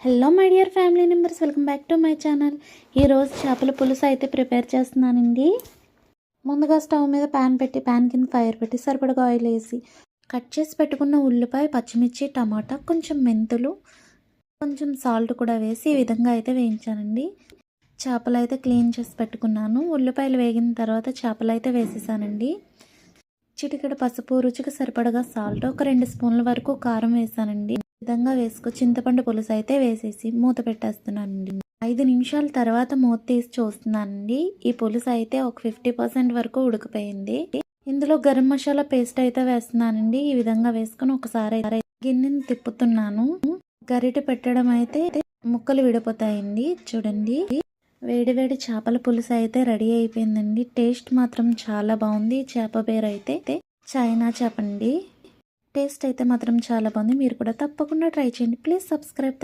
Hello my dear family members, welcome back to my channel. ఈరోజు చేపల పులుసు అయితే ప్రిపేర్ చేస్తున్నానండి. ముందుగా స్టవ్ మీద ప్యాన్ పెట్టి ప్యాన్ కింద ఫైర్ పెట్టి సరిపడగా ఆయిల్ వేసి కట్ చేసి పెట్టుకున్న ఉల్లిపాయ, పచ్చిమిర్చి, టమాటా, కొంచెం మెంతులు, కొంచెం సాల్ట్ కూడా వేసి ఈ విధంగా అయితే వేయించానండి. చేపలు అయితే క్లీన్ చేసి పెట్టుకున్నాను. ఉల్లిపాయలు వేగిన తర్వాత చేపలు అయితే వేసేసానండి. చిటికెడు పసుపు, రుచికి సరిపడగా సాల్ట్, ఒక 2 స్పూన్ల వరకు కారం వేసానండి. విధంగా వేసుకో చింతపండు పులుసు అయితే వేసేసి మూత పెట్టేస్తున్నానండి. 5 నిమిషాల తర్వాత మూత తీసి చూస్తున్నానండి. ఈ పులుసు అయితే ఒక 50% వరకు ఉడికిపోయింది. ఇందులో గరం మసాలా పేస్ట్ అయితే వేస్తున్నానండి. ఈ విధంగా వేసుకుని ఒకసారి గిన్నెని తిప్పుతున్నాను. గరిటె పెట్టడం అయితే ముక్కలు విడిపోతాయండి. చూడండి, వేడి వేడి చేపల పులుసు అయితే రెడీ అయిపోయిందండి. టేస్ట్ మాత్రం చాలా బాగుంది. చేప పేరు అయితే చైనా చేప అండి. టేస్ట్ అయితే మాత్రం చాలా బాగుంది. మీరు కూడా తప్పకుండా ట్రై చేయండి. Please subscribe.